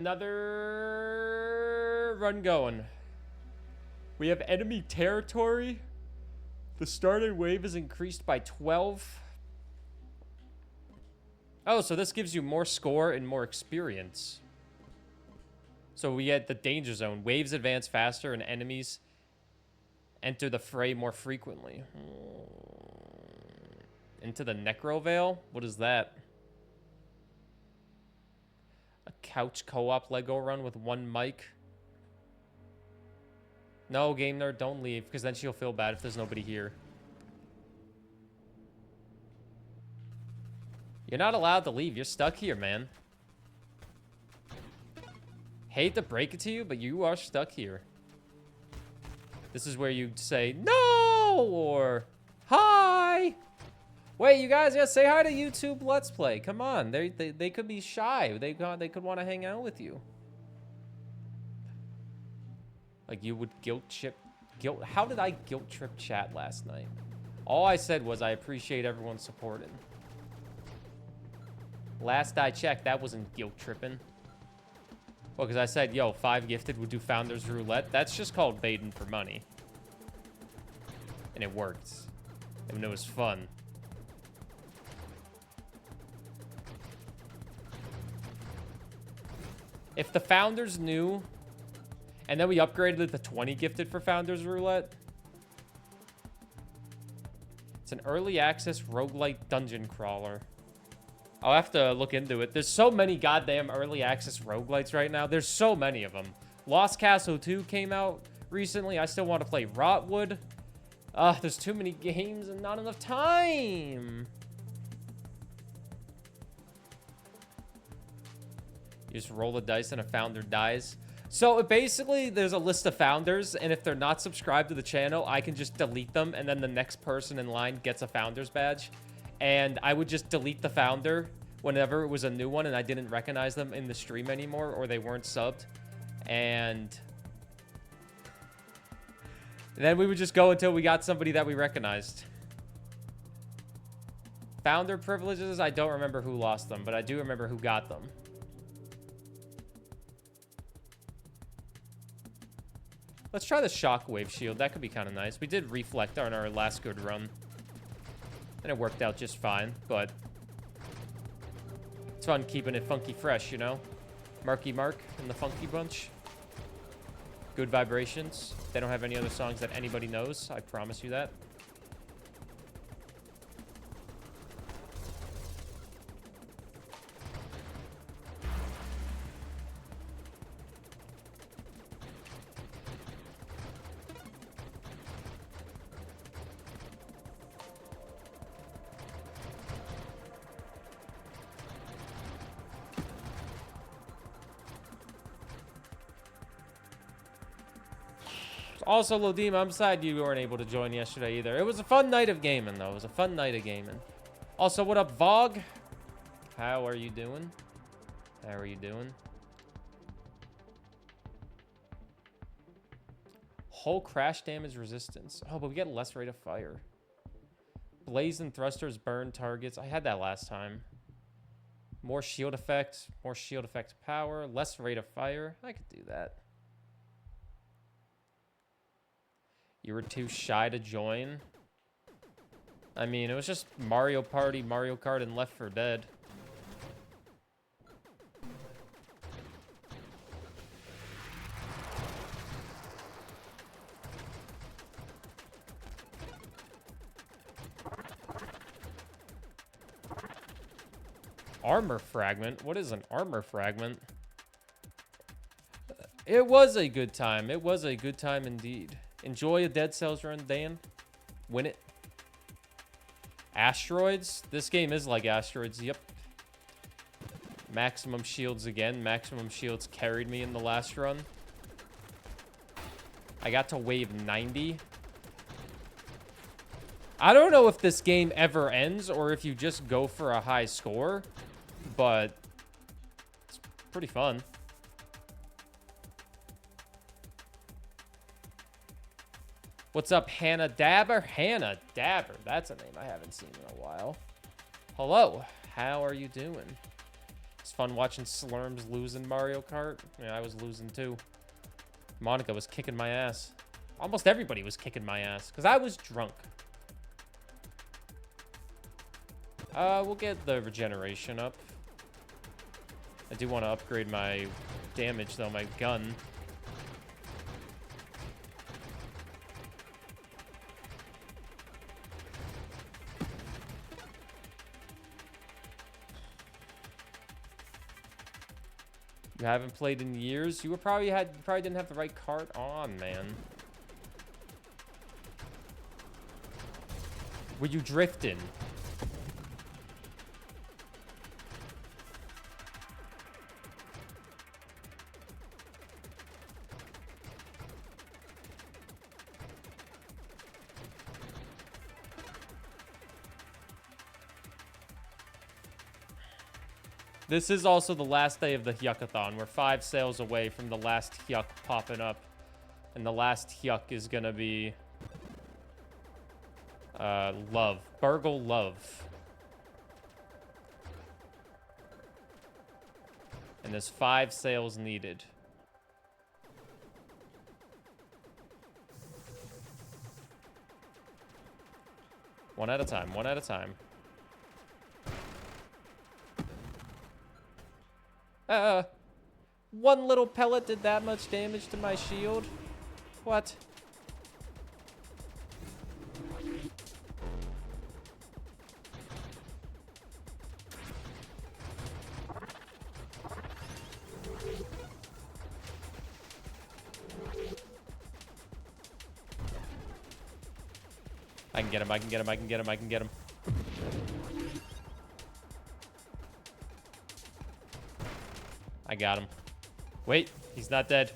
Another run going. We have enemy territory. The starting wave is increased by 12. Oh, so this gives you more score and more experience. So we get the danger zone. Waves advance faster and enemies enter the fray more frequently. Into the Necro Veil? What is that? A couch co-op Lego run with one mic. No, Game Nerd, don't leave, because then she'll feel bad if there's nobody here. You're not allowed to leave. You're stuck here, man. Hate to break it to you, but you are stuck here. This is where you say, no, or hi. Wait, you guys gotta say hi to YouTube Let's Play. Come on, they could be shy. They could want to hang out with you. Like you would how did I guilt trip chat last night? All I said was I appreciate everyone supporting. Last I checked, that wasn't guilt tripping. Well, because I said, yo, 5 gifted would do Founders Roulette. That's just called baiting for money. And it worked. And it was fun. If the Founders knew, and then we upgraded it to 20 gifted for Founders Roulette. It's an early access roguelite dungeon crawler. I'll have to look into it. There's so many goddamn early access roguelites right now. There's so many of them. Lost Castle 2 came out recently. I still want to play Rotwood. There's too many games and not enough time. You just roll the dice and a founder dies. So basically, there's a list of founders, and if they're not subscribed to the channel, I can just delete them, and then the next person in line gets a founder's badge. And I would just delete the founder whenever it was a new one and I didn't recognize them in the stream anymore or they weren't subbed. And then we would just go until we got somebody that we recognized. Founder privileges, I don't remember who lost them, but I do remember who got them. Let's try the Shockwave Shield. That could be kind of nice. We did Reflect on our last good run. And it worked out just fine, but it's fun keeping it funky fresh, you know? Marky Mark and the Funky Bunch. Good vibrations. They don't have any other songs that anybody knows. I promise you that. Also, Lodim, I'm sad you weren't able to join yesterday either. It was a fun night of gaming, though. It was a fun night of gaming. Also, what up, Vogue? How are you doing? How are you doing? Whole crash damage resistance. Oh, but we get less rate of fire. Blaze and thrusters burn targets. I had that last time. More shield effect power. Less rate of fire. I could do that. You were too shy to join. I mean, it was just Mario Party, Mario Kart, and Left 4 Dead. Armor fragment? What is an armor fragment? It was a good time. It was a good time indeed. Enjoy a Dead Cells run, Dan. Win it. Asteroids? This game is like Asteroids, yep. Maximum shields again. Maximum shields carried me in the last run. I got to wave 90. I don't know if this game ever ends or if you just go for a high score, but it's pretty fun. What's up, Hannah Dabber? Hannah Dabber. That's a name I haven't seen in a while. Hello. How are you doing? It's fun watching Slurms lose in Mario Kart. Yeah, I was losing too. Monica was kicking my ass. Almost everybody was kicking my ass because I was drunk. We'll get the regeneration up. I do want to upgrade my damage, though, my gun. You haven't played in years? You probably didn't have the right cart on, man. Were you drifting? This is also the last day of the Hyukathon. We're 5 sales away from the last Hyuk popping up. And the last Hyuk is going to be... Love. Burgle Love. And there's 5 sales needed. One at a time. One at a time. One little pellet did that much damage to my shield? What? I can get him, I can get him, I can get him, I can get him. I got him. Wait, he's not dead.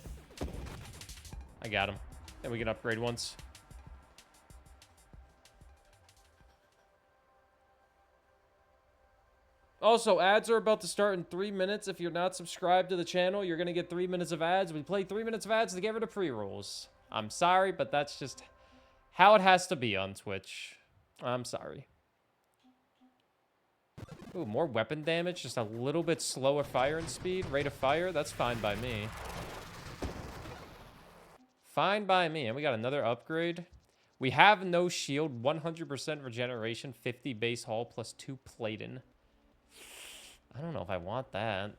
I got him. And we can upgrade once. Also, ads are about to start in 3 minutes. If you're not subscribed to the channel, you're going to get 3 minutes of ads. We play 3 minutes of ads to get rid of pre-rolls. I'm sorry, but that's just how it has to be on Twitch. I'm sorry. Ooh, more weapon damage, just a little bit slower firing speed, rate of fire. That's fine by me. Fine by me. And we got another upgrade. We have no shield, 100% regeneration, 50 base hull, plus 2 plating. I don't know if I want that.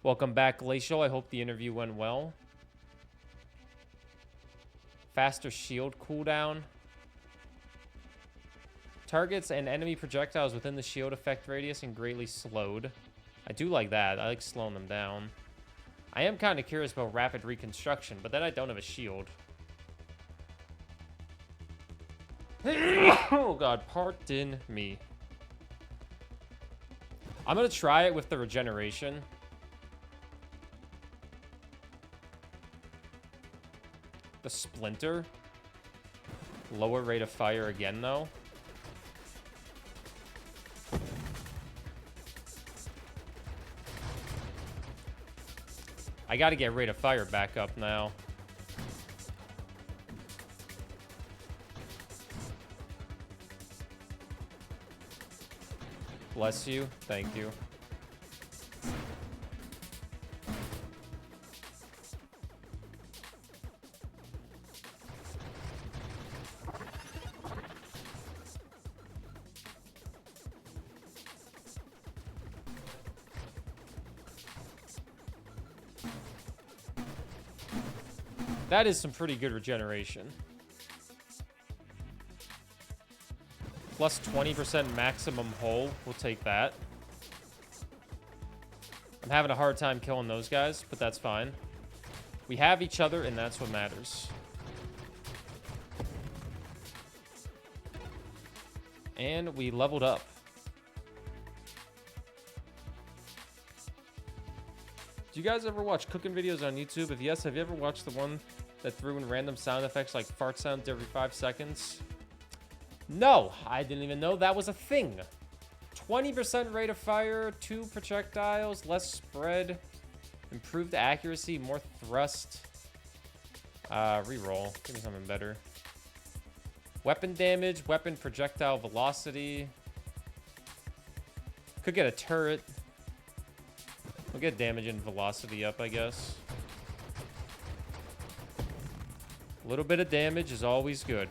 Welcome back, Glacial. I hope the interview went well. Faster shield cooldown. Targets and enemy projectiles within the shield effect radius and greatly slowed. I do like that. I like slowing them down. I am kind of curious about rapid reconstruction, but then I don't have a shield. Oh god, pardon me. I'm gonna try it with the regeneration. The splinter. Lower rate of fire again, though. I gotta get rate of fire back up now. Bless you. Thank you. That is some pretty good regeneration. Plus 20% maximum hull. We'll take that. I'm having a hard time killing those guys, but that's fine. We have each other, and that's what matters. And we leveled up. Do you guys ever watch cooking videos on YouTube? If yes, have you ever watched the one that threw in random sound effects like fart sounds every 5 seconds? No, I didn't even know that was a thing. 20% rate of fire, 2 projectiles, less spread, improved accuracy, more thrust. Reroll. Give me something better. Weapon damage, weapon projectile velocity. Could get a turret. We'll get damage and velocity up, I guess. A little bit of damage is always good.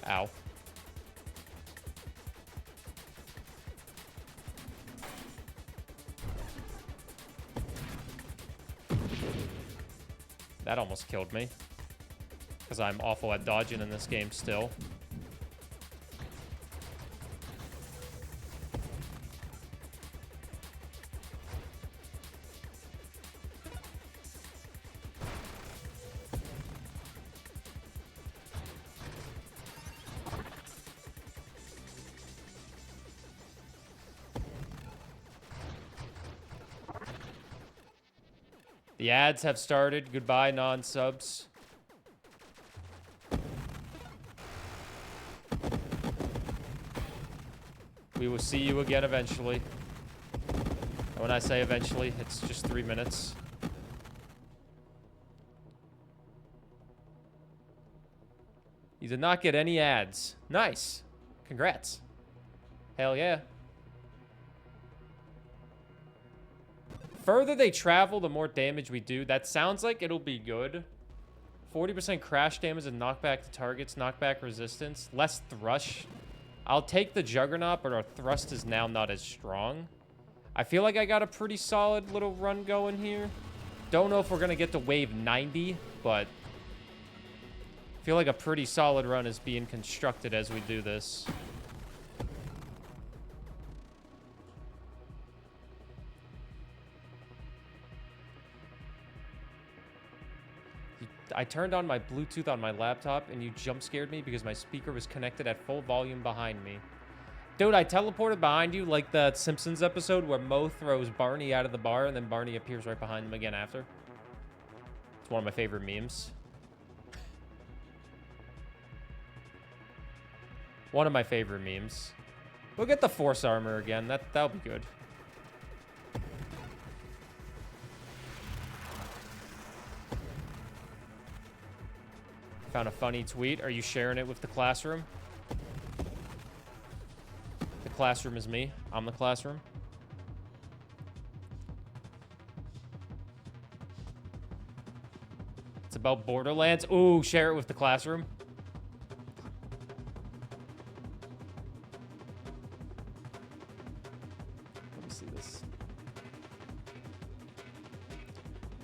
Ow. That almost killed me. Because I'm awful at dodging in this game still. The ads have started. Goodbye, non-subs. We will see you again eventually. And when I say eventually, it's just 3 minutes. You did not get any ads. Nice. Congrats. Hell yeah. Further they travel, the more damage we do. That sounds like it'll be good. 40% crash damage and knockback to targets, knockback resistance, less thrush. I'll take the Juggernaut, but our thrust is now not as strong. I feel like I got a pretty solid little run going here. Don't know if we're going to get to wave 90, but I feel like a pretty solid run is being constructed as we do this. I turned on my Bluetooth on my laptop and you jump scared me because my speaker was connected at full volume behind me. Dude, I teleported behind you like that Simpsons episode where Moe throws Barney out of the bar and then Barney appears right behind him again after. It's one of my favorite memes. One of my favorite memes. We'll get the Force Armor again. That'll be good. Found a funny tweet. Are you sharing it with the classroom? The classroom is me. I'm the classroom. It's about Borderlands. Ooh, share it with the classroom. Let me see this.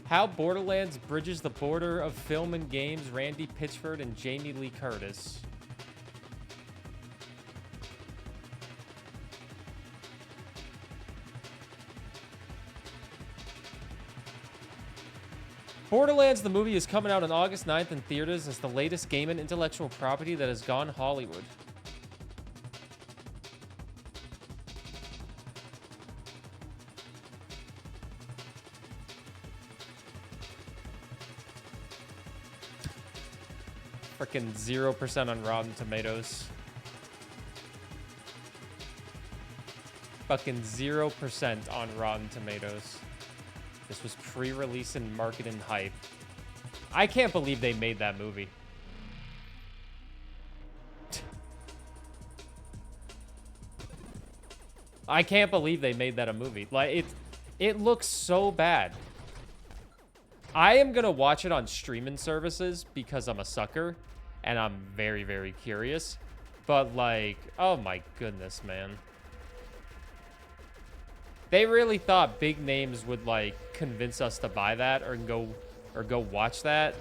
How Borderlands bridges the border of film and games, Randy Pitchford and Jamie Lee Curtis. Borderlands, the movie, is coming out on August 9th in theaters as the latest game and intellectual property that has gone Hollywood. Freaking 0% on Rotten Tomatoes. Fucking 0% on Rotten Tomatoes. This was pre-release and marketing hype. I can't believe they made that movie. I can't believe they made that a movie. Like, it looks so bad. I am gonna watch it on streaming services because I'm a sucker and I'm very, very curious. But like, oh my goodness, man. They really thought big names would like convince us to buy that or go watch that.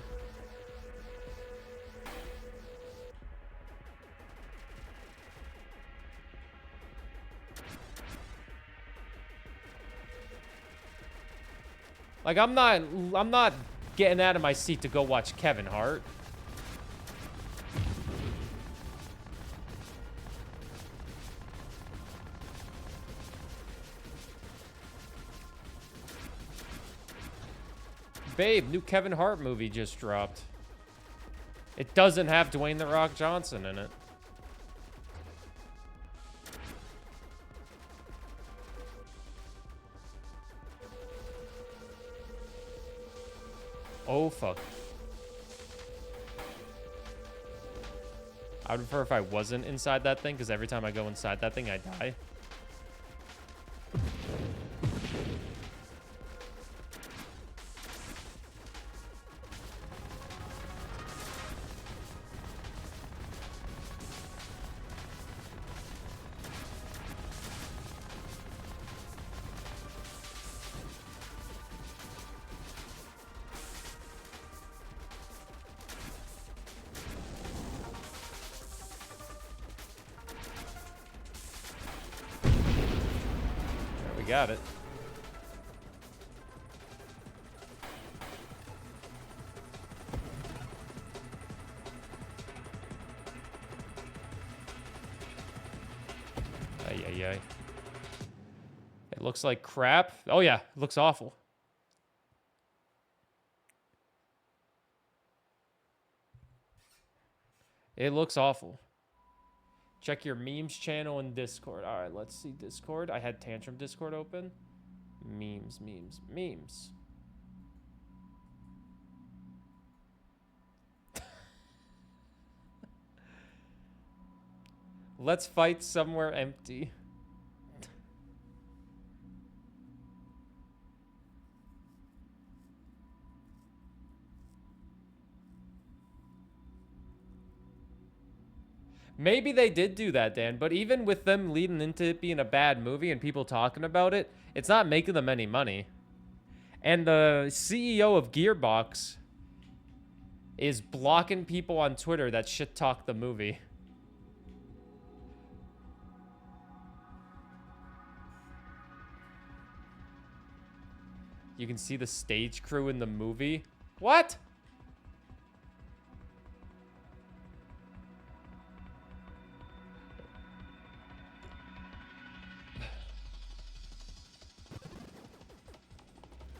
Like, I'm not getting out of my seat to go watch Kevin Hart. Babe, new Kevin Hart movie just dropped. It doesn't have Dwayne "The Rock" Johnson in it. Oh, fuck. I would prefer if I wasn't inside that thing, because every time I go inside that thing, I die. Got it. Ay, ay, ay. It looks like crap. Oh, yeah. It looks awful. It looks awful. Check your memes channel in Discord. All right, let's see Discord. I had Tantrum Discord open. Memes, memes, memes. Let's fight somewhere empty. Maybe they did do that, Dan, but even with them leading into it being a bad movie and people talking about it, it's not making them any money. And the CEO of Gearbox is blocking people on Twitter that shit talk the movie. You can see the stage crew in the movie. What?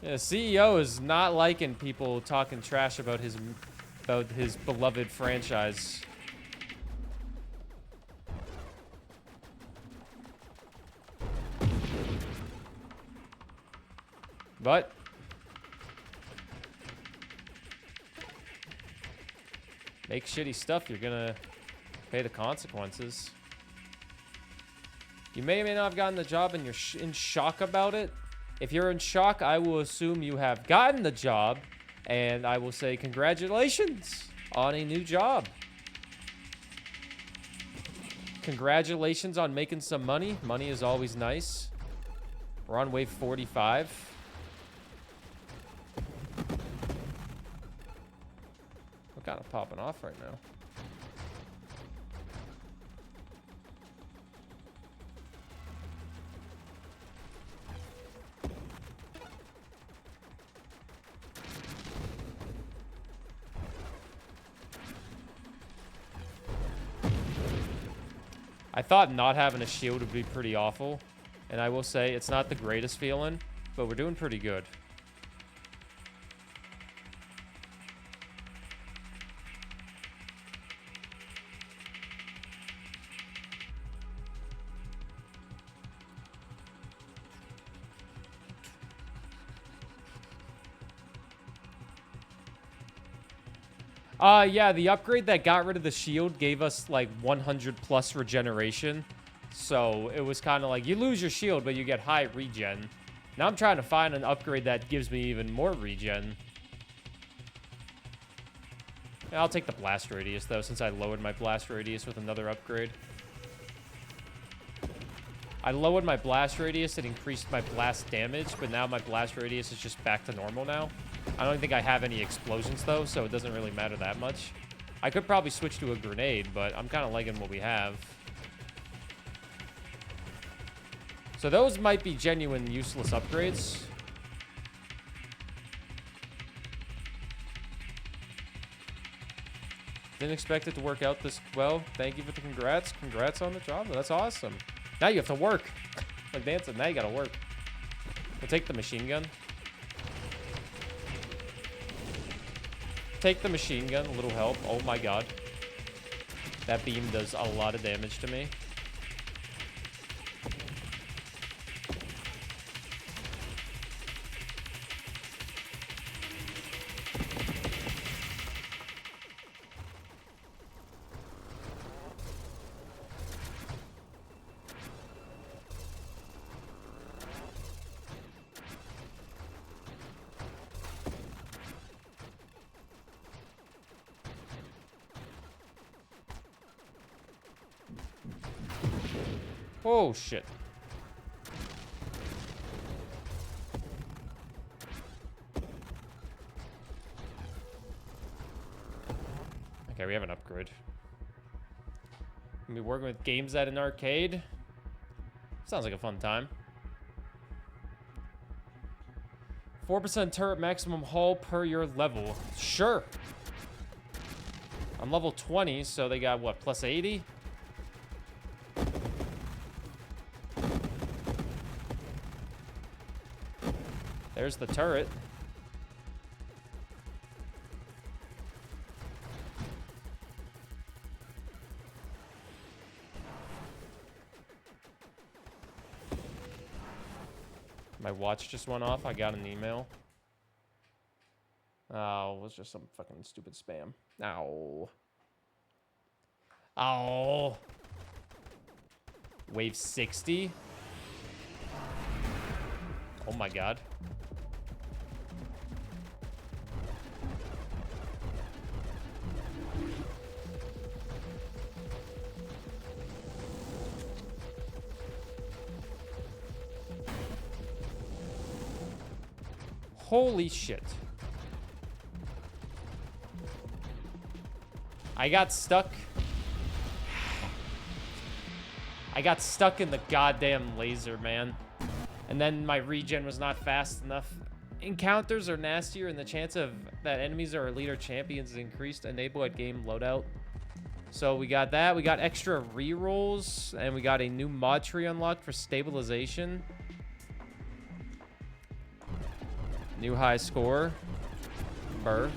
Yeah, the CEO is not liking people talking trash about his beloved franchise. But make shitty stuff, you're gonna pay the consequences. You may or may not have gotten the job and you're in shock about it. If you're in shock, I will assume you have gotten the job, and I will say congratulations on a new job. Congratulations on making some money. Money is always nice. We're on wave 45. We're kind of popping off right now. I thought not having a shield would be pretty awful. And I will say, it's not the greatest feeling, but we're doing pretty good. Yeah, the upgrade that got rid of the shield gave us like 100 plus regeneration. So it was kind of like you lose your shield, but you get high regen. Now I'm trying to find an upgrade that gives me even more regen. Yeah, I'll take the blast radius though, since I lowered my blast radius with another upgrade. I lowered my blast radius and increased my blast damage, but now my blast radius is just back to normal now. I don't think I have any explosions, though, so it doesn't really matter that much. I could probably switch to a grenade, but I'm kind of liking what we have. So those might be genuine useless upgrades. Didn't expect it to work out this well. Thank you for the congrats. Congrats on the job. That's awesome. Now you have to work. Like dancing. Now you gotta work. We'll take the machine gun. Take the machine gun. A little help. Oh my god. That beam does a lot of damage to me. Oh, shit. Okay, we have an upgrade. Gonna be working with games at an arcade. Sounds like a fun time. 4% turret maximum hull per your level. Sure. I'm level 20, so they got, what, plus 80? There's the turret. My watch just went off. I got an email. Oh, it was just some fucking stupid spam. Ow. Oh. Wave 60. Oh my god. Holy shit. I got stuck. I got stuck in the goddamn laser, man. And then my regen was not fast enough. Encounters are nastier and the chance of that enemies are elite or champions is increased. Enable at game loadout. So we got that. We got extra rerolls. And we got a new mod tree unlocked for stabilization. New high score. Burr.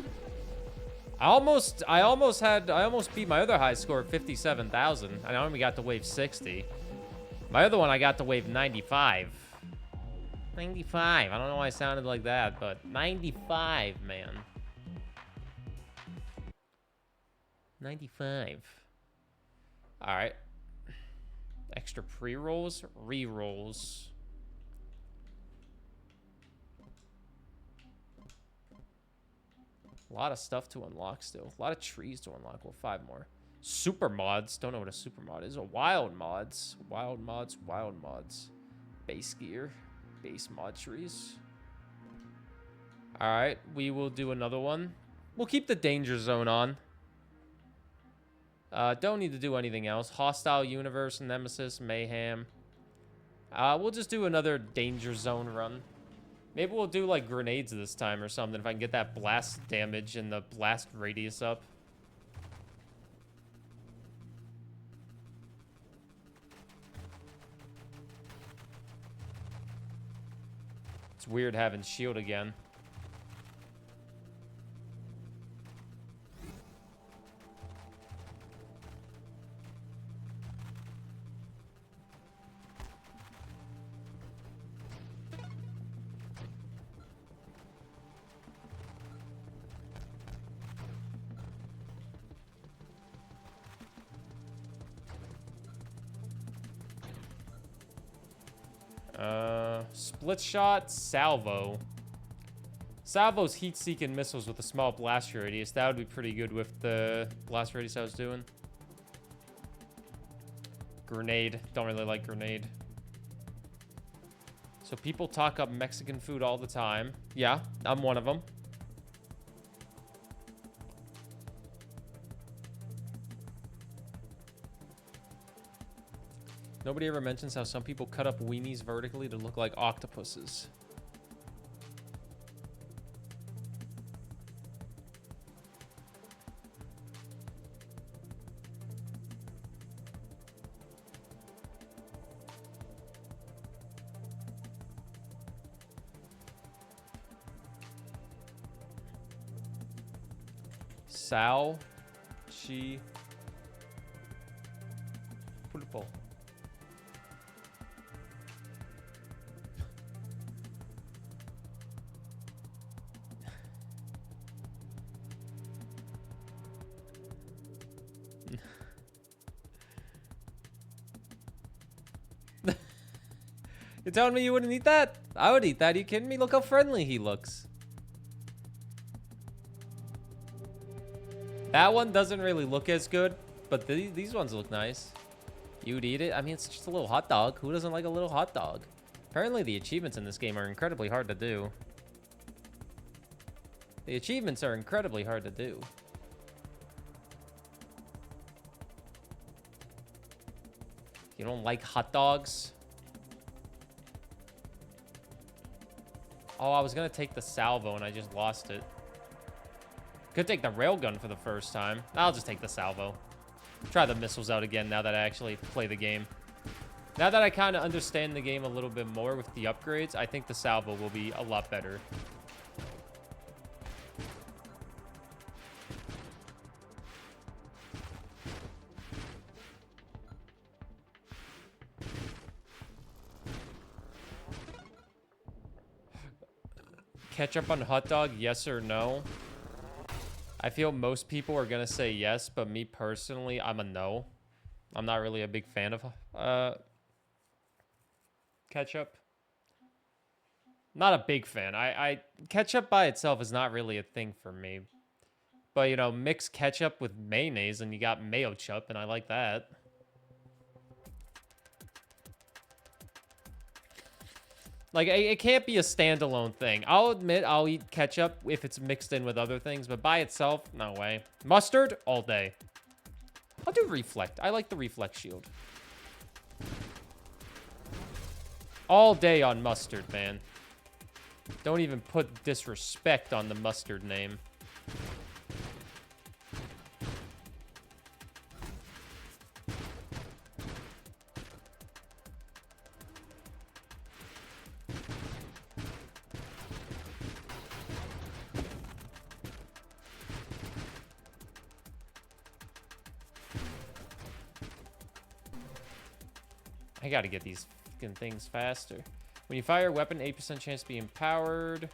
I almost beat my other high score of 57,000. I only got to wave 60. My other one, I got to wave 95. 95. I don't know why I sounded like that, but 95, man. 95. All right. Extra pre-rolls, re-rolls. A lot of stuff to unlock still. A lot of trees to unlock. Well, 5 more. Super mods. Don't know what a super mod is. Wild mods. Wild mods. Wild mods. Base gear. Base mod trees. Alright. We will do another one. We'll keep the danger zone on. Don't need to do anything else. Hostile universe, nemesis, mayhem. We'll just do another danger zone run. Maybe we'll do, like, grenades this time or something if I can get that blast damage and the blast radius up. It's weird having shield again. Split shot, salvo. Salvo's heat-seeking missiles with a small blast radius. That would be pretty good with the blast radius I was doing. Grenade. Don't really like grenade. So people talk up Mexican food all the time. Yeah, I'm one of them. Nobody ever mentions how some people cut up weenies vertically to look like octopuses. Sal, she, pulpo. You're telling me you wouldn't eat that? I would eat that. Are you kidding me? Look how friendly he looks. That one doesn't really look as good, but these ones look nice. You'd eat it? I mean, it's just a little hot dog. Who doesn't like a little hot dog? Apparently, the achievements in this game are incredibly hard to do. The achievements are incredibly hard to do. You don't like hot dogs? Oh, I was going to take the salvo and I just lost it. Could take the railgun for the first time. I'll just take the salvo. Try the missiles out again now that I actually play the game. Now that I kind of understand the game a little bit more with the upgrades, I think the salvo will be a lot better. Ketchup on hot dog, yes or no? I feel most people are going to say yes, but me personally, I'm a no. I'm not really a big fan of ketchup. Not a big fan. Ketchup by itself is not really a thing for me. But, you know, mix ketchup with mayonnaise and you got mayo chup, and I like that. Like, it can't be a standalone thing. I'll admit I'll eat ketchup if it's mixed in with other things, but by itself, no way. Mustard, all day. I'll do reflect. I like the reflect shield. All day on mustard, man. Don't even put disrespect on the mustard name. I gotta get these fucking things faster. When you fire a weapon, 8% chance to be empowered.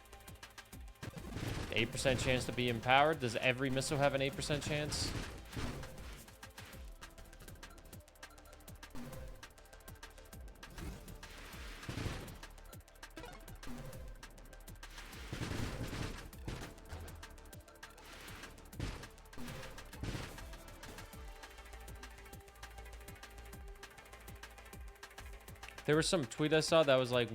8% chance to be empowered. Does every missile have an 8% chance? There was some tweet I saw that was like,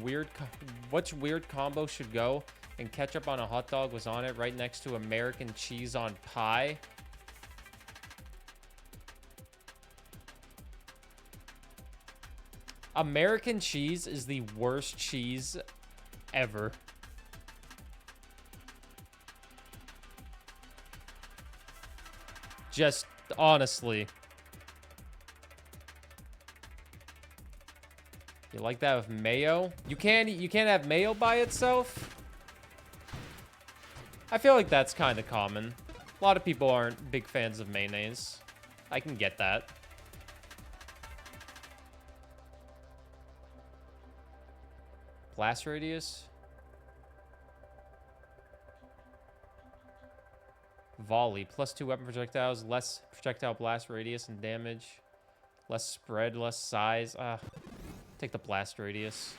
which weird combo should go? And ketchup on a hot dog was on it right next to American cheese on pie. American cheese is the worst cheese ever. Just honestly. You like that with mayo? You can't have mayo by itself? I feel like that's kind of common. A lot of people aren't big fans of mayonnaise. I can get that. Blast radius? Volley. +2 weapon projectiles, less projectile blast radius and damage. Less spread, less size. Take the blast radius.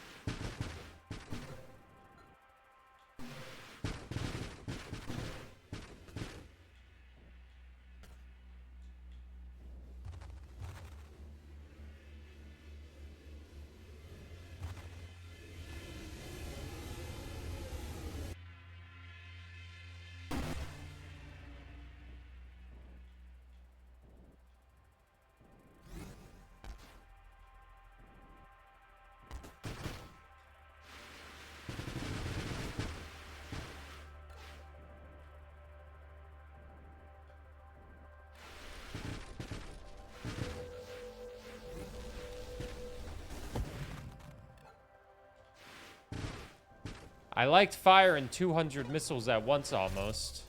I liked firing 200 missiles at once almost.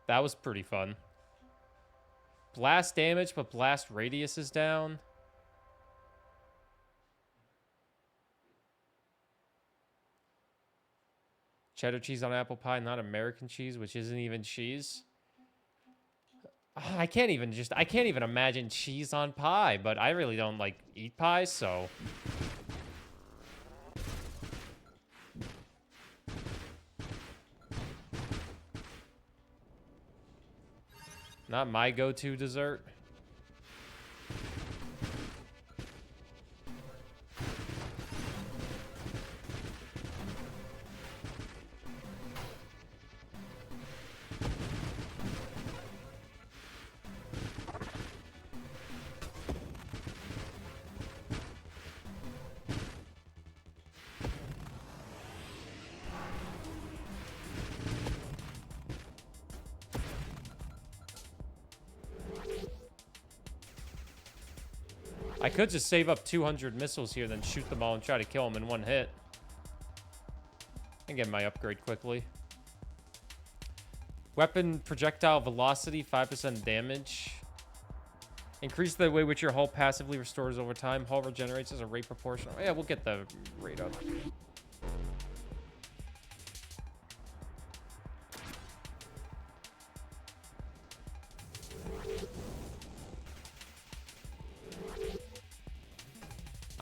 That was pretty fun. Blast damage, but blast radius is down. Cheddar cheese on apple pie, not American cheese, which isn't even cheese. I can't even imagine cheese on pie, but I really don't like eat pie, so. Not my go-to dessert. I could just save up 200 missiles here, then shoot them all and try to kill them in one hit. And get my upgrade quickly. Weapon projectile velocity, 5% damage. Increase the way which your hull passively restores over time. Hull regenerates as a rate proportional. Yeah, we'll get the rate up.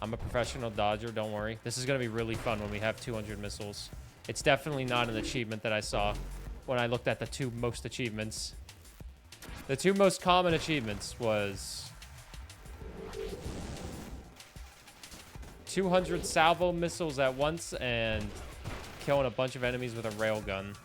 I'm a professional dodger, don't worry. This is going to be really fun when we have 200 missiles. It's definitely not an achievement that I saw when I looked at the two most achievements. The two most common achievements was 200 salvo missiles at once and killing a bunch of enemies with a railgun.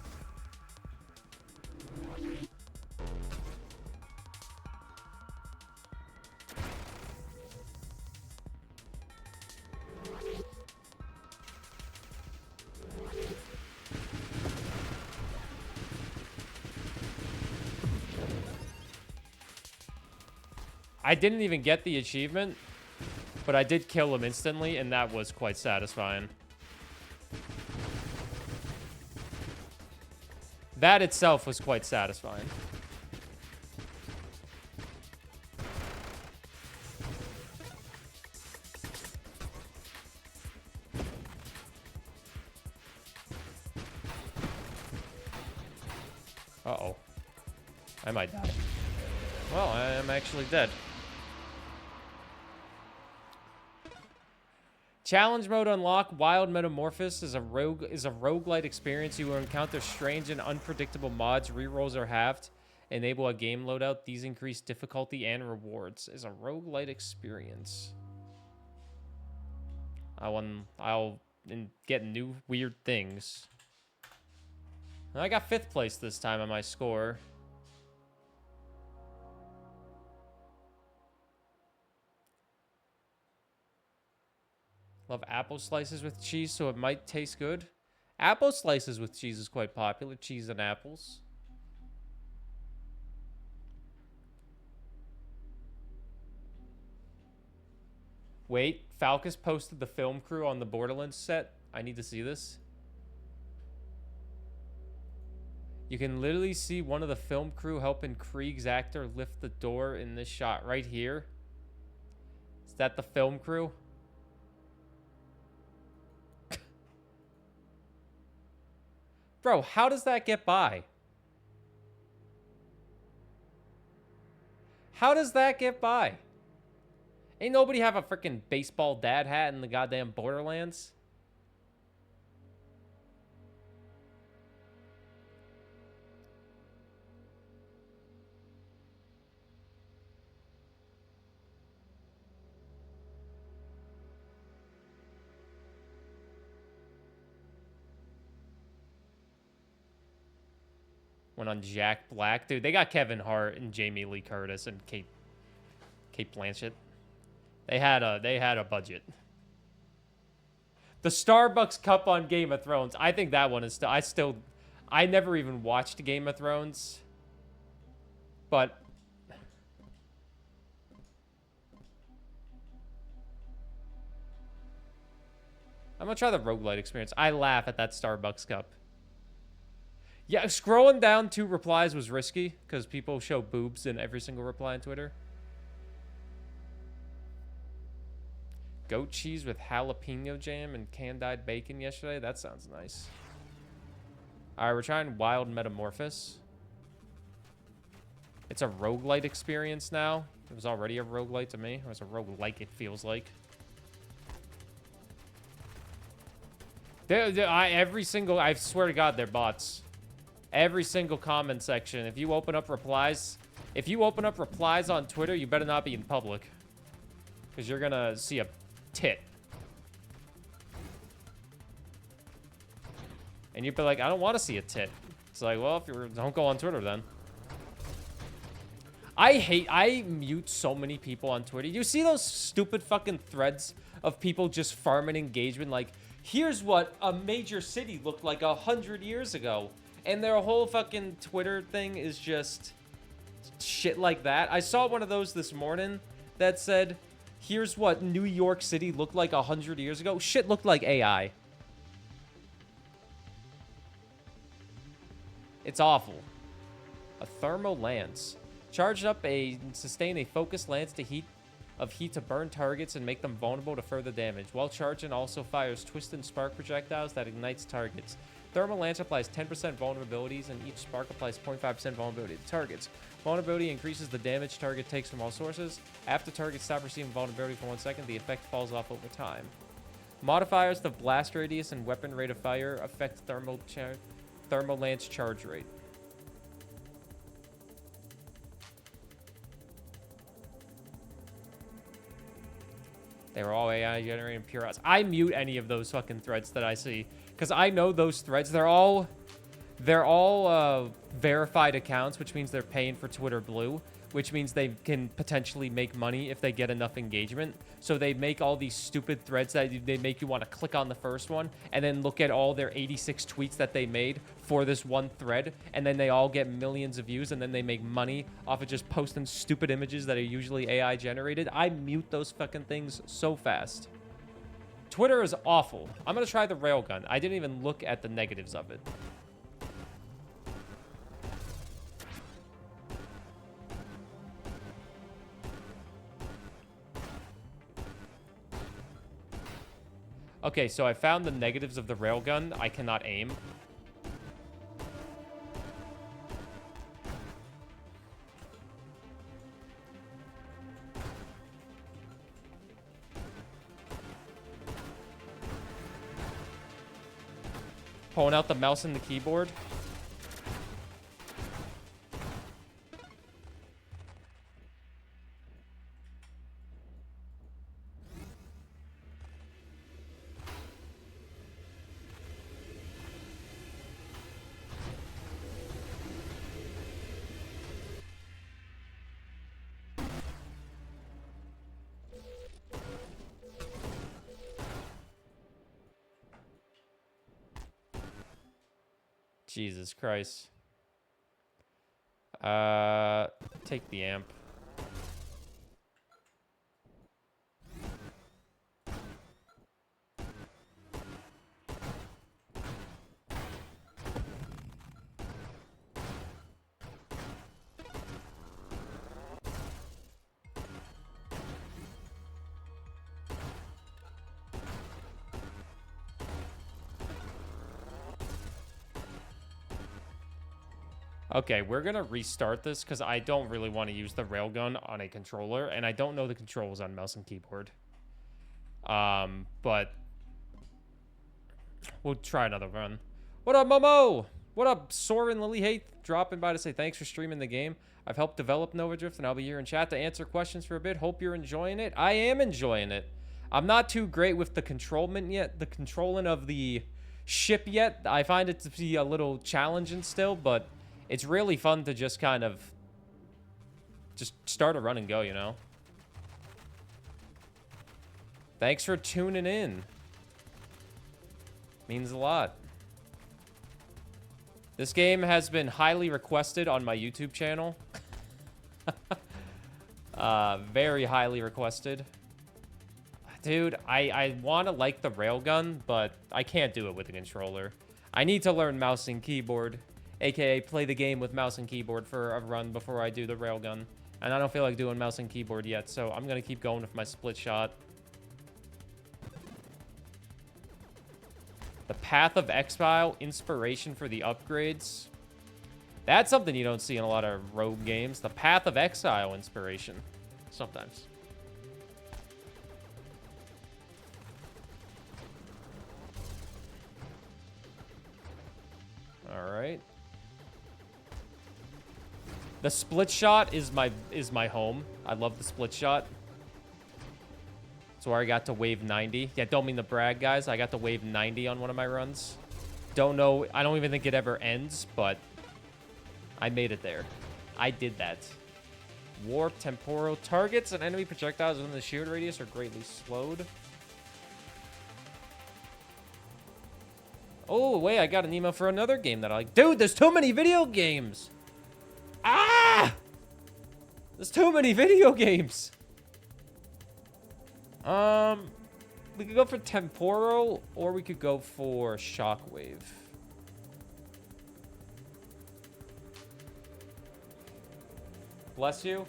I didn't even get the achievement, but I did kill him instantly, and that was quite satisfying. That itself was quite satisfying. Uh-oh. I might die. Well, I am actually dead. Challenge mode unlock. Wild Metamorphosis is a roguelite experience. You will encounter strange and unpredictable mods. Rerolls are halved. Enable a game loadout. These increase difficulty and rewards. Is a roguelite experience. I'll get new weird things. I got 5th place this time on my score. Love apple slices with cheese, so it might taste good. Apple slices with cheese is quite popular. Cheese and apples. Wait, Falcus posted the film crew on the Borderlands set. I need to see this. You can literally see one of the film crew helping Krieg's actor lift the door in this shot right here. Is that the film crew? Bro, how does that get by? How does that get by? Ain't nobody have a freaking baseball dad hat in the goddamn Borderlands? Went on Jack Black. Dude, they got Kevin Hart and Jamie Lee Curtis and Kate Blanchett. They had a budget. The Starbucks cup on Game of Thrones. I think that one is I never even watched Game of Thrones. But I'm gonna try the roguelite experience. I laugh at that Starbucks cup. Yeah, scrolling down 2 replies was risky because people show boobs in every single reply on Twitter. Goat cheese with jalapeno jam and canned bacon yesterday. That sounds nice. All right, we're trying Wild Metamorphosis. It's a roguelite experience now. It was already a roguelite to me. Or it's a roguelike, it feels like. I swear to God, they're bots. Every single comment section. If you open up replies on Twitter, you better not be in public. Because you're gonna see a tit. And you'd be like, I don't want to see a tit. It's like, well, don't go on Twitter then. I mute so many people on Twitter. You see those stupid fucking threads of people just farming engagement? Like, here's what a major city looked like 100 years ago. And their whole fucking Twitter thing is just shit like that. I saw one of those this morning that said, Here's what New York City looked like 100 years ago. Shit looked like AI. It's awful. A thermal lance. Charge up sustain a focused lance to heat to burn targets and make them vulnerable to further damage. While charging, also fires twisted spark projectiles that ignites targets. Thermal lance applies 10% vulnerabilities, and each spark applies 0.5% vulnerability to targets. Vulnerability increases the damage target takes from all sources. After targets stop receiving vulnerability for 1 second, the effect falls off over time. Modifiers to blast radius and weapon rate of fire affect thermal lance charge rate. They were all AI generating pure outs. I mute any of those fucking threads that I see, because I know those threads. They're all verified accounts, which means they're paying for Twitter Blue, which means they can potentially make money if they get enough engagement. So they make all these stupid threads that they make you want to click on the first one and then look at all their 86 tweets that they made for this one thread, and then they all get millions of views, and then they make money off of just posting stupid images that are usually AI generated. I mute those fucking things so fast. Twitter is awful. I'm gonna try the railgun. I didn't even look at the negatives of it. Okay, so I found the negatives of the railgun. I cannot aim. Pulling out the mouse and the keyboard. Jesus Christ. Take the amp. Okay, we're gonna restart this because I don't really want to use the railgun on a controller, and I don't know the controls on mouse and keyboard. But we'll try another run. What up, Momo? What up, Soren Lily Hate? Dropping by to say thanks for streaming the game. I've helped develop Nova Drift, and I'll be here in chat to answer questions for a bit. Hope you're enjoying it. I am enjoying it. I'm not too great with the controlling of the ship yet. I find it to be a little challenging still, but it's really fun to just kind of just start a run and go, you know? Thanks for tuning in. Means a lot. This game has been highly requested on my YouTube channel. Very highly requested. Dude, I want to like the railgun, but I can't do it with the controller. I need to learn mouse and keyboard. AKA play the game with mouse and keyboard for a run before I do the railgun. And I don't feel like doing mouse and keyboard yet, so I'm going to keep going with my split shot. The Path of Exile, inspiration for the upgrades. That's something you don't see in a lot of rogue games. The Path of Exile inspiration. Sometimes. All right. The split shot is my home. I love the split shot. That's where I got to wave 90. Yeah, don't mean to brag, guys. I got to wave 90 on one of my runs. Don't know. I don't even think it ever ends, but I made it there. I did that. Warp, temporal. Targets and enemy projectiles within the shield radius are greatly slowed. Oh, wait. I got an email for another game that I like. Dude, there's too many video games. Ah! There's too many video games. We could go for Temporal, or we could go for Shockwave. Bless you.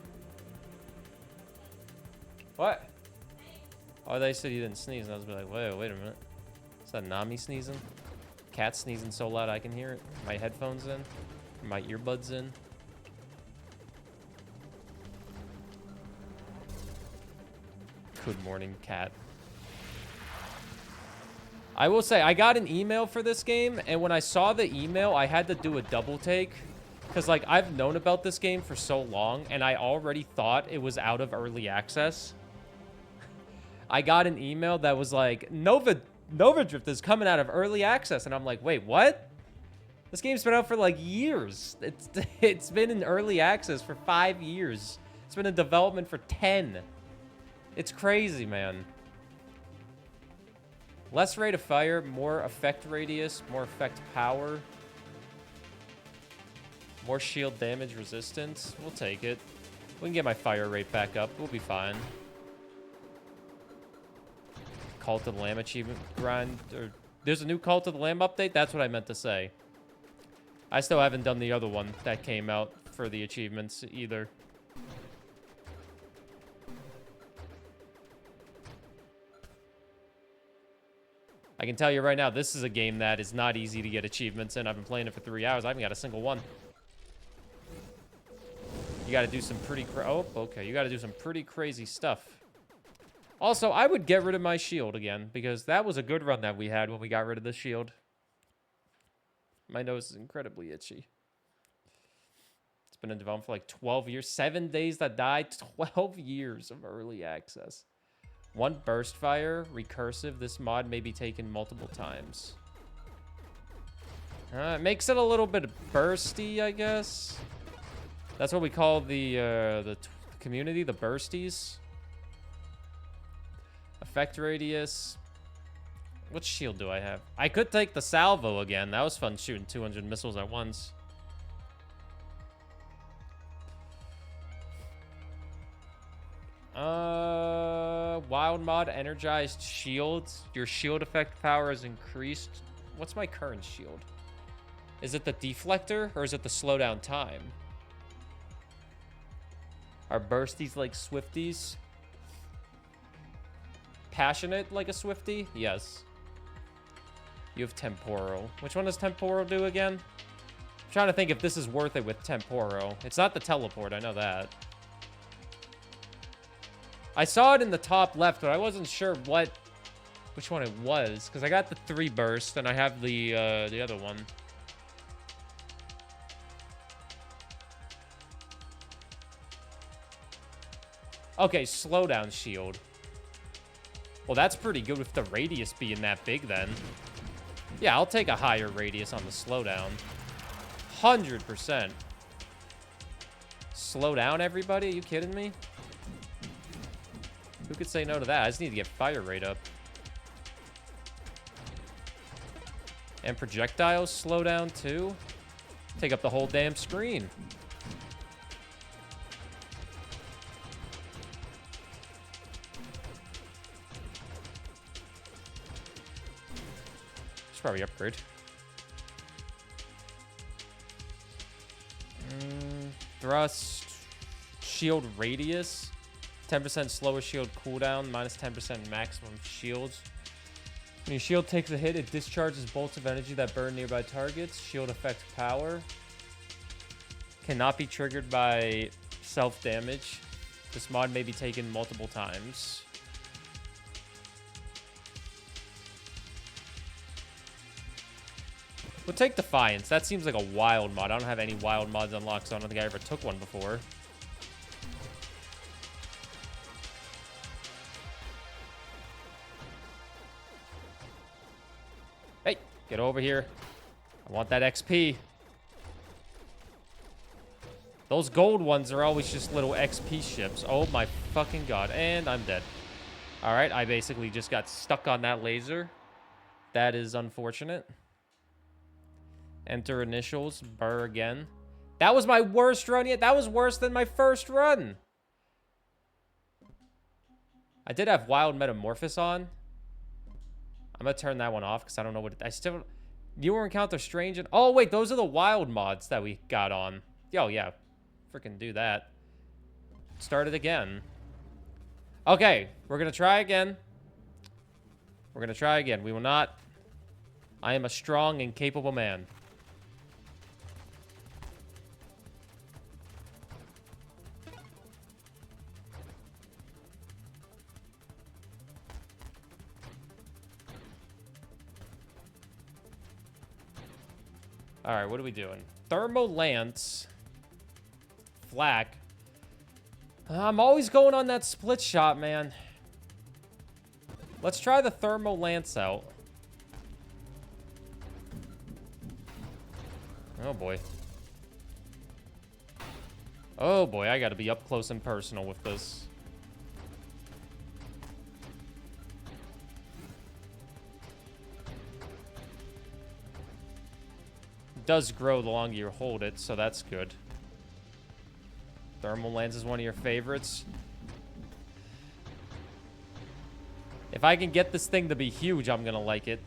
What? Oh, they said you didn't sneeze, and I was like, wait a minute. Is that Nami sneezing? Cat sneezing so loud I can hear it. My headphones in. My earbuds in. Good morning, cat. I will say, I got an email for this game, and when I saw the email, I had to do a double take. Because, like, I've known about this game for so long, and I already thought it was out of early access. I got an email that was like, Nova Drift is coming out of early access. And I'm like, wait, what? This game's been out for, like, years. It's been in early access for 5 years. It's been in development for 10. It's crazy, man. Less rate of fire, more effect radius, more effect power. More shield damage resistance. We'll take it. We can get my fire rate back up. We'll be fine. Cult of the Lamb achievement grind. Or there's a new Cult of the Lamb update? That's what I meant to say. I still haven't done the other one that came out for the achievements either. I can tell you right now, this is a game that is not easy to get achievements in. I've been playing it for 3 hours. I haven't got a single one. You got to do some pretty... Oh, okay. You got to do some pretty crazy stuff. Also, I would get rid of my shield again, because that was a good run that we had when we got rid of the shield. My nose is incredibly itchy. It's been in development for like 12 years. 7 days that died. 12 years of early access. One burst fire, recursive. This mod may be taken multiple times. It makes it a little bit bursty, I guess. That's what we call the community, the bursties. Effect radius. What shield do I have? I could take the salvo again. That was fun shooting 200 missiles at once. Wild mod, energized shields. Your shield effect power is increased. What's my current shield? Is it the deflector or is it the slowdown time? Are bursties like Swifties? Passionate like a Swiftie? Yes. You have Temporal. Which one does Temporal do again? I'm trying to think if this is worth it with Temporal. It's not the teleport, I know that. I saw it in the top left, but I wasn't sure which one it was. Because I got the 3 burst, and I have the other one. Okay, slowdown shield. Well, that's pretty good with the radius being that big, then. Yeah, I'll take a higher radius on the slowdown. 100%. Slow down, everybody? Are you kidding me? Who could say no to that? I just need to get fire rate up. And projectiles slow down, too? Take up the whole damn screen. Should probably upgrade. Thrust. Shield radius. 10% slower shield cooldown. Minus 10% maximum shields. When your shield takes a hit, it discharges bolts of energy that burn nearby targets. Shield effect power. Cannot be triggered by self-damage. This mod may be taken multiple times. We'll take Defiance. That seems like a wild mod. I don't have any wild mods unlocked, so I don't think I ever took one before. Hey, get over here. I want that XP. Those gold ones are always just little XP ships. Oh my fucking god. And I'm dead. Alright, I basically just got stuck on that laser. That is unfortunate. Enter initials. Burr again. That was my worst run yet. That was worse than my first run. I did have Wild Metamorphosis on. I'm gonna turn that one off because I don't know what I still. Viewer encounter strange and oh wait, those are the wild mods that we got on. Yo, yeah, freaking do that. Start it again. Okay, we're gonna try again. We're gonna try again. We will not. I am a strong and capable man. All right, what are we doing? Thermal Lance. Flak. I'm always going on that split shot, man. Let's try the Thermal Lance out. Oh, boy. Oh, boy, I gotta be up close and personal with this. Does grow the longer you hold it, so that's good. Thermal Lance is one of your favorites. If I can get this thing to be huge, I'm gonna like it.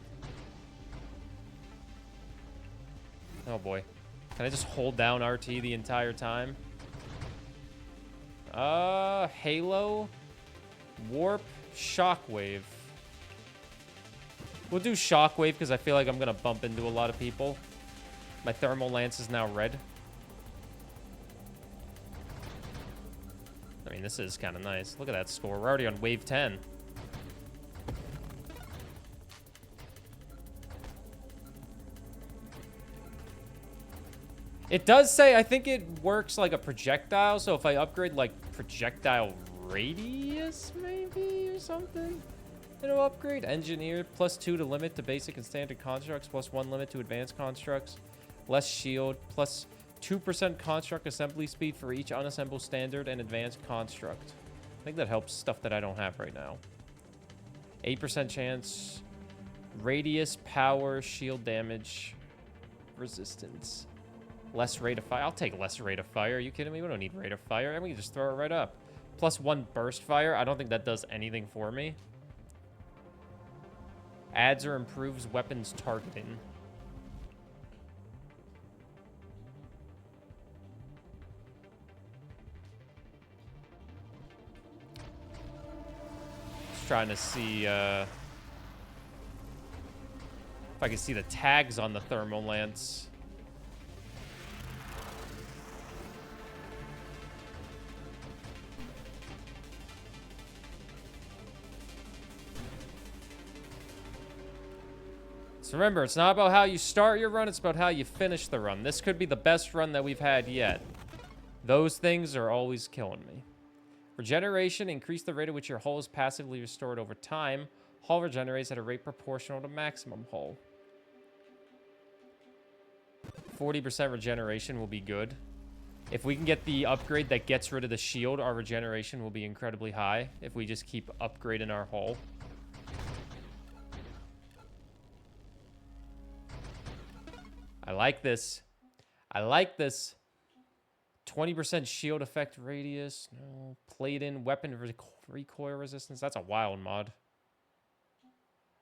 Oh boy. Can I just hold down RT the entire time? Halo, Warp, Shockwave. We'll do Shockwave because I feel like I'm gonna bump into a lot of people. My Thermal Lance is now red. I mean, this is kind of nice. Look at that score. We're already on wave 10. It does say, I think it works like a projectile, so if I upgrade, like, projectile radius, maybe, or something? It'll upgrade. Engineer, +2 to limit to basic and standard constructs, +1 limit to advanced constructs. Less shield, plus 2% construct assembly speed for each unassembled standard and advanced construct. I think that helps stuff that I don't have right now. 8% chance. Radius, power, shield damage, resistance. Less rate of fire. I'll take less rate of fire. Are you kidding me? We don't need rate of fire. And we can just throw it right up. +1 burst fire. I don't think that does anything for me. Adds or improves weapons targeting. Trying to see if I can see the tags on the Thermal Lance. So remember, it's not about how you start your run, it's about how you finish the run. This could be the best run that we've had yet. Those things are always killing me. Regeneration, increase the rate at which your hull is passively restored over time. Hull regenerates at a rate proportional to maximum hull. 40% regeneration will be good. If we can get the upgrade that gets rid of the shield, our regeneration will be incredibly high if we just keep upgrading our hull. I like this. I like this. 20% shield effect radius. No. Plate-in weapon recoil resistance. That's a wild mod.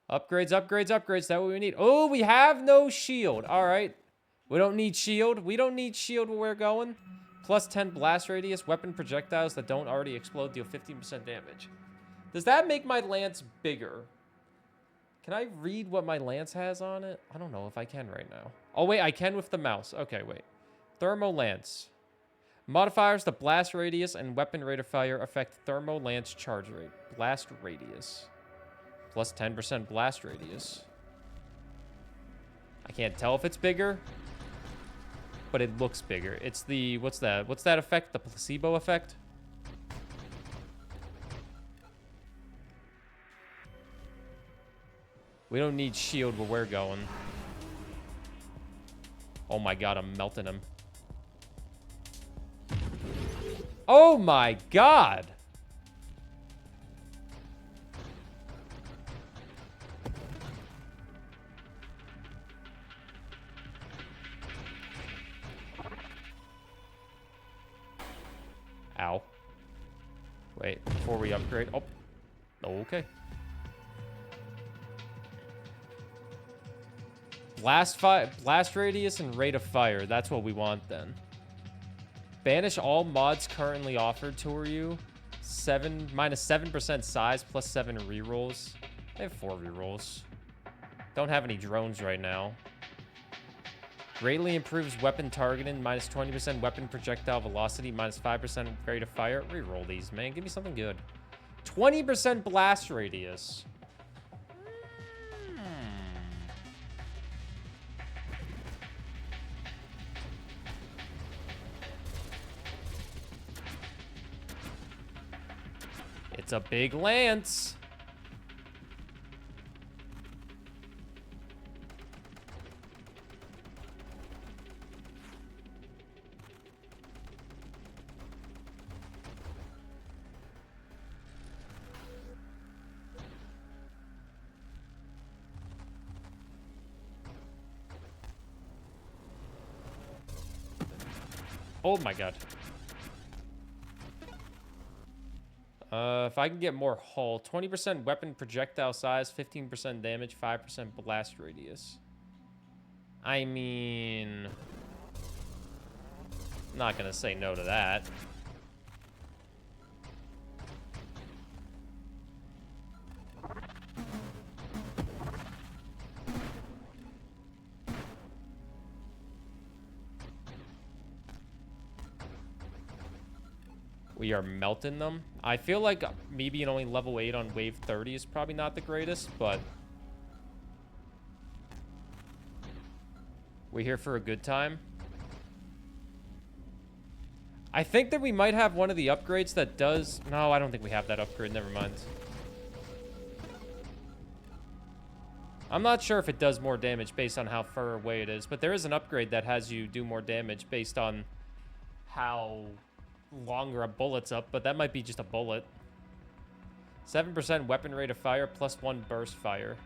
Upgrades, upgrades, upgrades. That's what we need. Oh, we have no shield. All right. We don't need shield. We don't need shield where we're going. +10 blast radius. Weapon projectiles that don't already explode deal 15% damage. Does that make my lance bigger? Can I read what my lance has on it? I don't know if I can right now. Oh, wait. I can with the mouse. Okay, wait. Thermal Lance. Modifiers to blast radius and weapon rate of fire affect Thermal Lance charge rate. Blast radius. +10% blast radius. I can't tell if it's bigger, but it looks bigger. It's the, what's that? What's that effect? The placebo effect? We don't need shield where we're going. Oh my god, I'm melting him. Oh my god! Ow. Wait, before we upgrade. Oh. Okay. Blast radius and rate of fire. That's what we want then. Banish all mods currently offered to you. Minus 7% size plus 7 rerolls. I have 4 rerolls. Don't have any drones right now. Greatly improves weapon targeting. Minus 20% weapon projectile velocity. Minus 5% rate of fire. Reroll these, man. Give me something good. 20% blast radius. It's a big lance. Oh my god. If I can get more hull, 20% weapon projectile size, 15% damage, 5% blast radius. I mean, not gonna say no to that. We are melting them. I feel like me being only level 8 on wave 30 is probably not the greatest, but we're here for a good time. I think that we might have one of the upgrades that does... No, I don't think we have that upgrade. Never mind. I'm not sure if it does more damage based on how far away it is, but there is an upgrade that has you do more damage based on how longer a bullet's up, but that might be just a bullet. 7% weapon rate of fire plus 1 burst fire.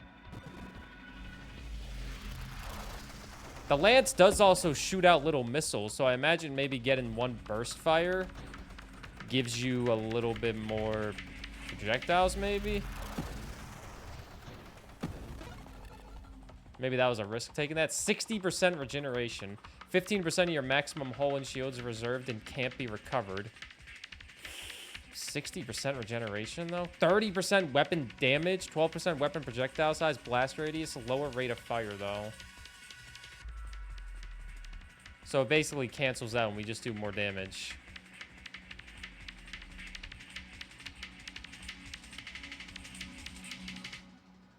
The lance does also shoot out little missiles, so I imagine maybe getting 1 burst fire gives you a little bit more projectiles, maybe? Maybe that was a risk taking that. 60% regeneration. 15% of your maximum hull and shields are reserved and can't be recovered. 60% regeneration, though? 30% weapon damage. 12% weapon projectile size. Blast radius. Lower rate of fire, though. So it basically cancels out and we just do more damage.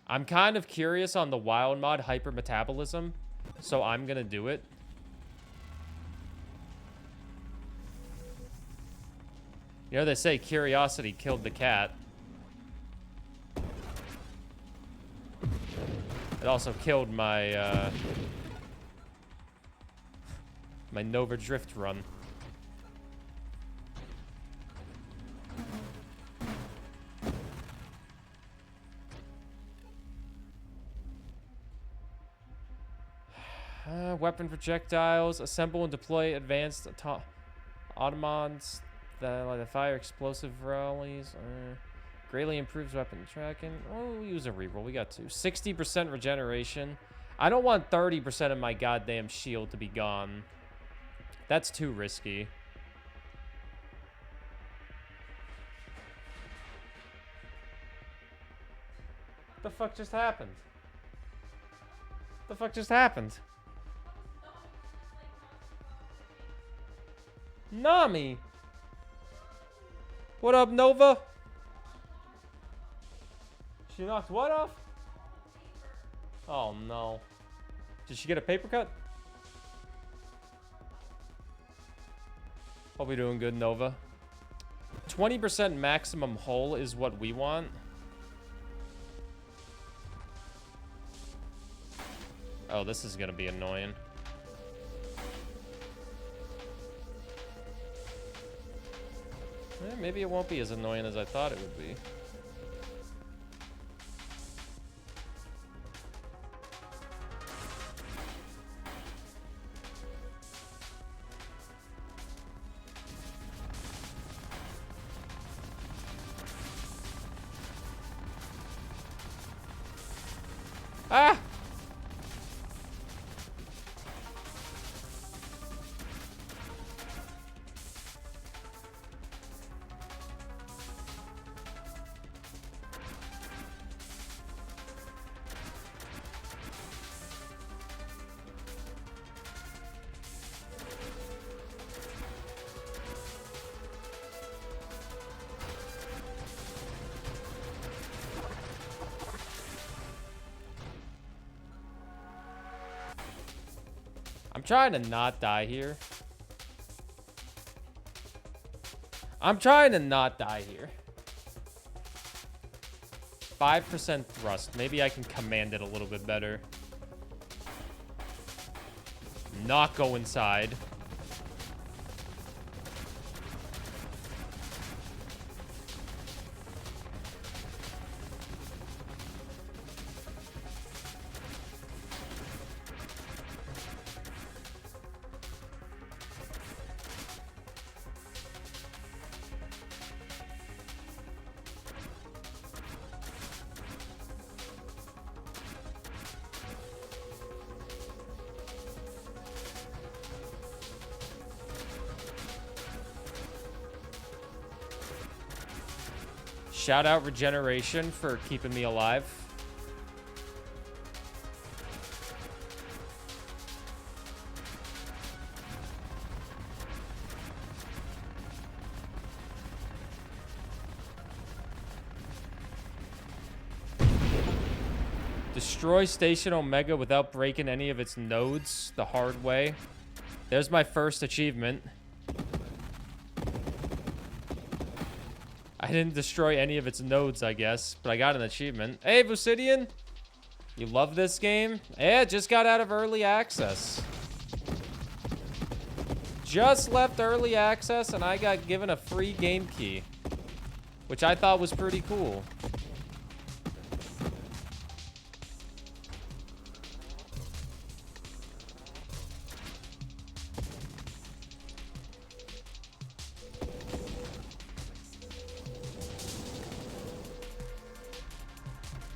I'm kind of curious on the wild mod hypermetabolism, so I'm gonna do it. You know, they say curiosity killed the cat. It also killed my, my Nova Drift run. Weapon projectiles. Assemble and deploy advanced automons. The fire explosive rallies. Greatly improves weapon tracking. Oh, we'll use a reroll. We got 2. 60% regeneration. I don't want 30% of my goddamn shield to be gone. That's too risky. What the fuck just happened? What the fuck just happened? Nami! What up, Nova? She knocked what off? Oh, no. Did she get a paper cut? Hope you're doing good, Nova. 20% maximum hull is what we want. Oh, this is gonna be annoying. Maybe it won't be as annoying as I thought it would be. Ah! I'm trying to not die here. I'm trying to not die here. 5% thrust. Maybe I can command it a little bit better. Not go inside. Shout out Regeneration for keeping me alive. Destroy Station Omega without breaking any of its nodes the hard way. There's my first achievement. I didn't destroy any of its nodes, I guess, but I got an achievement. Hey, Vusidian! You love this game? Yeah, it just got out of early access. Just left early access, and I got given a free game key, which I thought was pretty cool.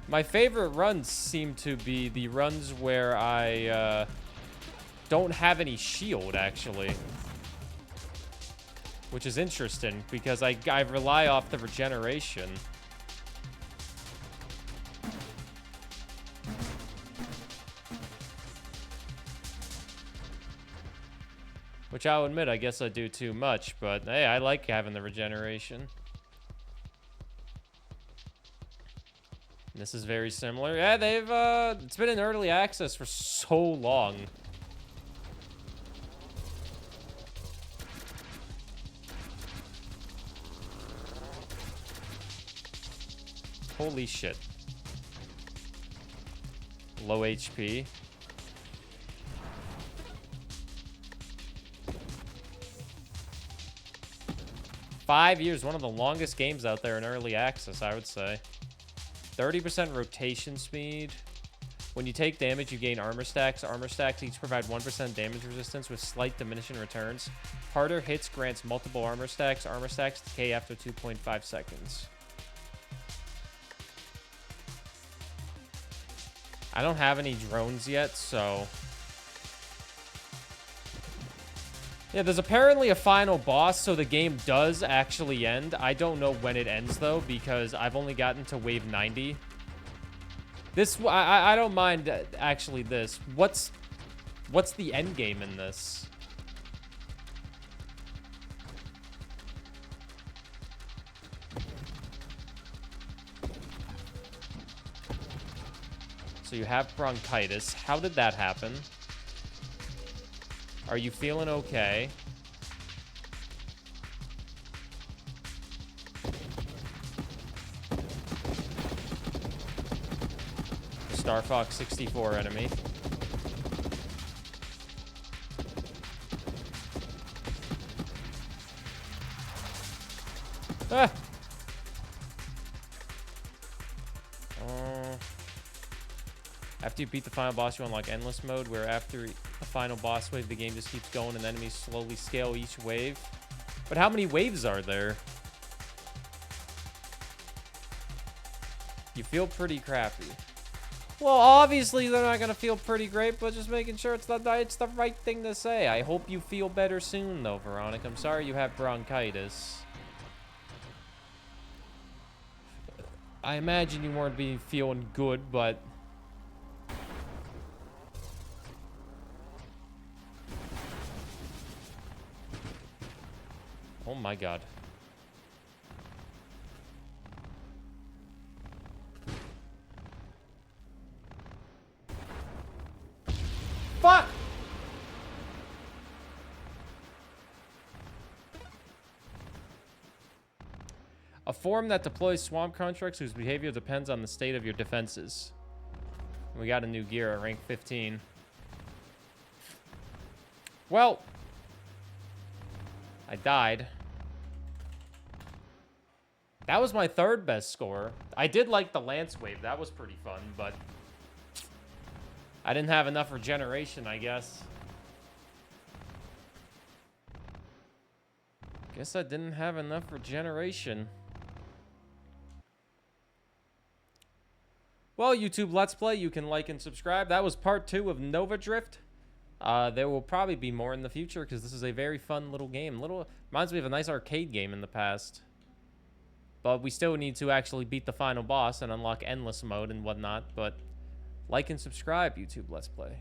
My favorite runs seem to be the runs where I don't have any shield, actually. Which is interesting, because I rely off the regeneration. Which I'll admit, I guess I do too much, but hey, I like having the regeneration. This is very similar. Yeah, they've, it's been in early access for so long. Holy shit. Low HP. Five years, one of the longest games out there in early access, I would say. 30% rotation speed. When you take damage, you gain armor stacks. Armor stacks each provide 1% damage resistance with slight diminishing returns. Harder hits grants multiple armor stacks. Armor stacks decay after 2.5 seconds. I don't have any drones yet, so... Yeah, there's apparently a final boss, so the game does actually end. I don't know when it ends, though, because I've only gotten to wave 90. This, I don't mind, actually, this. What's the end game in this? So you have bronchitis. How did that happen? Are you feeling okay? Star Fox 64 enemy. Ah! After you beat the final boss, you unlock endless mode, where after the final boss wave, the game just keeps going and enemies slowly scale each wave. But how many waves are there? You feel pretty crappy. Well, obviously they're not gonna feel pretty great, but just making sure it's the right thing to say. I hope you feel better soon, though, Veronica. I'm sorry you have bronchitis. I imagine you weren't feeling good, but... Oh my god. Fuck! A form that deploys swamp contracts whose behavior depends on the state of your defenses. We got a new gear at rank 15. Well, I died. That was my third best score. I did like the Lance Wave. That was pretty fun, but I didn't have enough regeneration, I guess. Guess I didn't have enough regeneration. Well, YouTube Let's Play, you can like and subscribe. That was part 2 of Nova Drift. There will probably be more in the future because this is a very fun little game. Reminds me of a nice arcade game in the past. But we still need to actually beat the final boss and unlock endless mode and whatnot. But like and subscribe, YouTube Let's Play.